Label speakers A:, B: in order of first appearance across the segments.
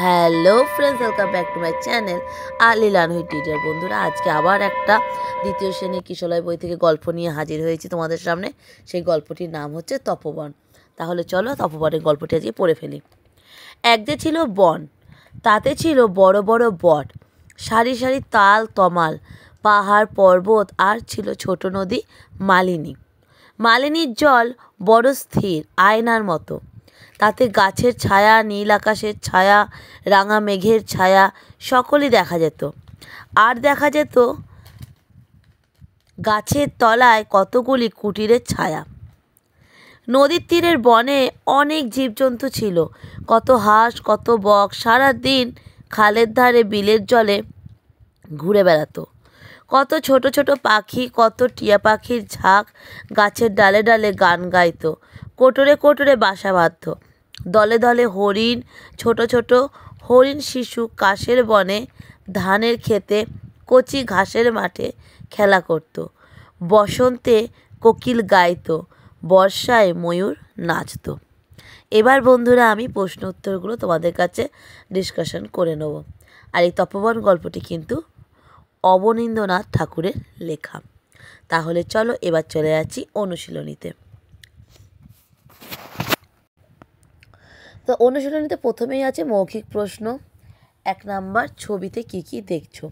A: Hello friends, welcome back to my channel আলিলান হুই teacher. বন্ধুরা, আজকে আবার একটা দ্বিতীয় শ্রেণীর কিশলয় বই থেকে গল্প নিয়ে হাজির হয়েছি তোমাদের সামনে। সেই গল্পটির নাম হচ্ছে তপবন। তাহলে চলো তপবনের গল্পটি আজকে পড়ে ফেলি। এক যে ছিল বন, তাতে ছিল বড় বড় বট, সারি সারি তাল তমাল, পাহাড় পর্বত, আর ছিল ছোট নদী মালিনী। মালিনীর জল বড় স্থির, আয়নার মতো। তাতে গাছের ছায়া, নীল আকাশের ছায়া, রাঙা মেঘের ছায়া সকলই দেখা যেত। আর দেখা যেত গাছের তলায় কতগুলি কুটিরের ছায়া। নদীর তীরের বনে অনেক জীবজন্তু ছিল, কত হাঁস, কত বক সারাদিন খালের ধারে বিলের জলে ঘুরে বেড়াতো। কত ছোট ছোট পাখি, কত টিয়া পাখির ঝাঁক গাছের ডালে ডালে গান গাইতো, কোটরে কোটরে বাসা বাঁধত। দলে দলে হরিণ, ছোট ছোট হরিণ শিশু কাশের বনে, ধানের ক্ষেতে, কচি ঘাসের মাঠে খেলা করত। বসন্তে কোকিল গাইতো, বর্ষায় ময়ূর নাচতো। এবার বন্ধুরা, আমি প্রশ্ন উত্তরগুলো তোমাদের কাছে ডিসকাশন করে নেব। আর এই তপবন গল্পটি কিন্তু অবনীন্দ্রনাথ ঠাকুরের লেখা। তাহলে চলো এবার চলে যাচ্ছি অনুশীলনীতে। তো অনুশীলনীতে প্রথমেই আছে মৌখিক প্রশ্ন। 1 নাম্বার, ছবিতে কি কি দেখছো?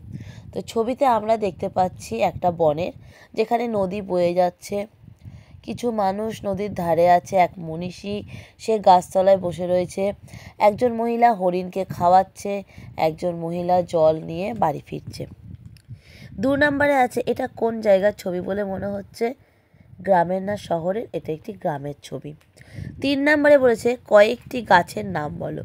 A: তো ছবিতে আমরা দেখতে পাচ্ছি একটা বনের, যেখানে নদী বয়ে যাচ্ছে। কিছু মানুষ নদীর ধারে আছে, এক মনীষী সে গাছতলায় বসে রয়েছে। একজন মহিলা হরিণকে খাওয়াচ্ছে, একজন মহিলা জল নিয়ে বাড়ি ফিরছে। 2 নাম্বারে আছে এটা কোন জায়গার ছবি বলে মনে হচ্ছে? গ্রামের না শহরের? এটা একটি গ্রামের ছবি। 3 নাম্বারে বলেছে কয়েকটি গাছের নাম বলো।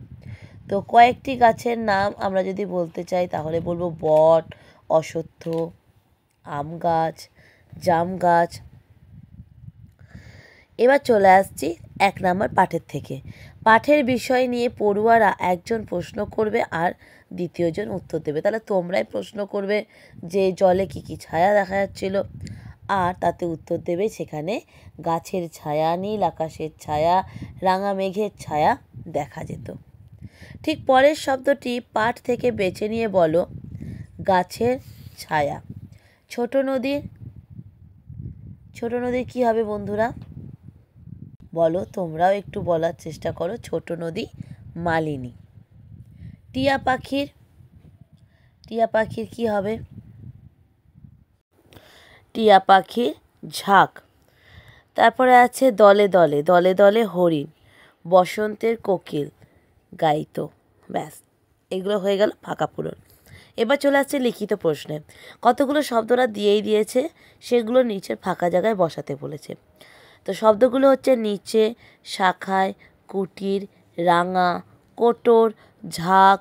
A: তো কয়েকটি গাছের নাম আমরা যদি বলতে চাই তাহলে বলবো বট, অশ্বত্থ, আম গাছ, জাম গাছ। এবার চলে আসছি 1 নাম্বার পাঠের থেকে। পাঠের বিষয় নিয়ে পড়ুয়ারা একজন প্রশ্ন করবে আর দ্বিতীয়জন উত্তর দেবে। তাহলে তোমরাই প্রশ্ন করবে যে জলে কি কি ছায়া দেখা যাচ্ছিল, আর তাতে উত্তর দেবে সেখানে গাছের ছায়া, নীল আকাশের ছায়া, রাঙা মেঘের ছায়া দেখা যেত। ঠিক পরের শব্দটি পাঠ থেকে বেছে নিয়ে বলো। গাছের ছায়া। ছোট নদীর কি হবে বন্ধুরা? বলো, তোমরাও একটু বলার চেষ্টা করো। ছোট নদী মালিনী। টিয়া পাখির কি হবে? টিয়া পাখির ঝাঁক। তারপরে আছে দলে দলে হরিণ, বসন্তের কোকিল গাইতো। ব্যাস, এগুলো হয়ে গেল ফাঁকা পূরণ। এবার চলে আসছে লিখিত প্রশ্নে। কতগুলো শব্দরা দিয়েই দিয়েছে, সেগুলো নিচের ফাঁকা জায়গায় বসাতে বলেছে। তো শব্দগুলো হচ্ছে নিচে, শাখায়, কুটির, রাঙা, কোটর, ঝাঁক।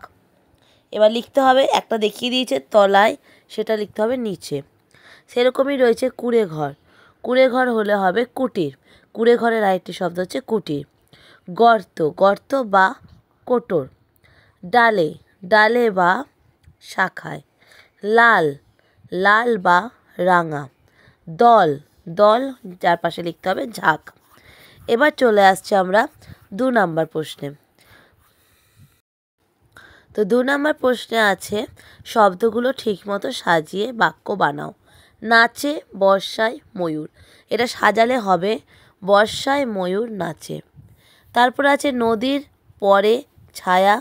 A: এবার লিখতে হবে, একটা দেখিয়ে দিয়েছে তলায়, সেটা লিখতে হবে নিচে। সেরকমই রয়েছে কুঁড়ে ঘর হলে হবে কুটির। কুঁড়ে ঘরের আরেকটি শব্দ হচ্ছে কুটির। গর্ত বা কোটর। ডালে বা শাখায়। লাল বা রাঙা। দল যার পাশে লিখতে হবে ঝাঁক। এবার চলে আসছে আমরা 2 নাম্বার প্রশ্নে। তো 2 নাম্বার প্রশ্নে আছে শব্দগুলো ঠিকমতো সাজিয়ে বাক্য বানাও। নাচে, বর্ষায়, ময়ূর। এটা সাজালে হবে বর্ষায় ময়ূর নাচে। তারপর আছে নদীর পরে ছায়া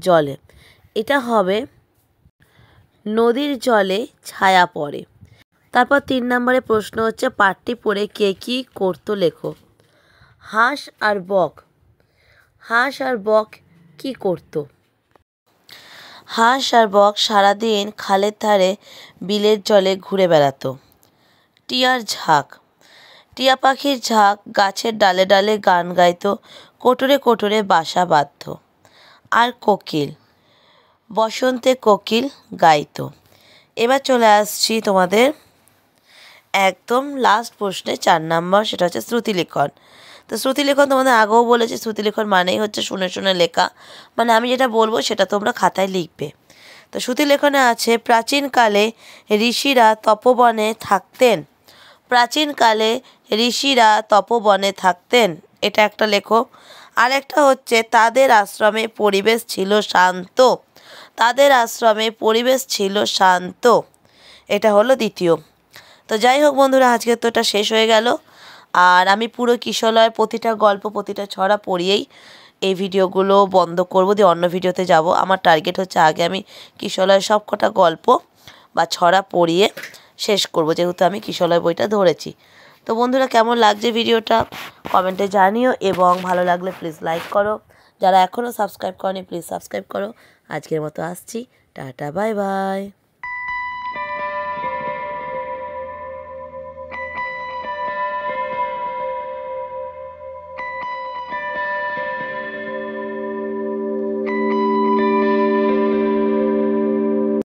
A: জলে। এটা হবে নদীর জলে ছায়া পড়ে। তারপর 3 নম্বরে প্রশ্ন হচ্ছে পাঠটি পড়ে কে কী করতো লেখো। হাঁস আর বক কী করতো? হাঁস আর বক সারাদিন খালের ধারে বিলের জলে ঘুরে বেড়াতো। টিয়া পাখির ঝাঁক গাছের ডালে ডালে গান গাইতো, কোটরে কোটরে বাসা বাঁধত। আর বসন্তে কোকিল গাইতো। এবার চলে আসছি তোমাদের একদম লাস্ট প্রশ্নে 4 নাম্বার, সেটা হচ্ছে শ্রুতিলেখন। তো শ্রুতিলেখন তোমাদের আগেও বলেছি, শ্রুতিলেখন মানেই হচ্ছে শুনে শুনে লেখা, মানে আমি যেটা বলবো সেটা তোমরা খাতায় লিখবে। তো শ্রুতিলেখনে আছে প্রাচীনকালে ঋষিরা তপবনে থাকতেন। এটা একটা লেখো। আরেকটা হচ্ছে তাদের আশ্রমে পরিবেশ ছিল শান্ত। তাদের আশ্রমে পরিবেশ ছিল শান্ত। এটা হলো দ্বিতীয়। তো যাই হোক বন্ধুরা, আজকে তো এটা শেষ হয়ে গেল। আর আমি পুরো কিশলয়ের প্রতিটা গল্প, প্রতিটা ছড়া পড়িয়েই এই ভিডিওগুলো বন্ধ করব, দিয়ে অন্য ভিডিওতে যাব। আমার টার্গেট হচ্ছে আগে আমি কিশলয়ের সব কটা গল্প বা ছড়া পড়িয়ে শেষ করব, যেহেতু আমি কিশলয় বইটা ধরেছি। তো বন্ধুরা, কেমন লাগছে ভিডিওটা কমেন্টে জানিও, এবং ভালো লাগলে প্লিজ লাইক করো। যারা এখনও সাবস্ক্রাইব করনি প্লিজ সাবস্ক্রাইব করো। আজকের মতো আসছি, টাটা, বাই বাই।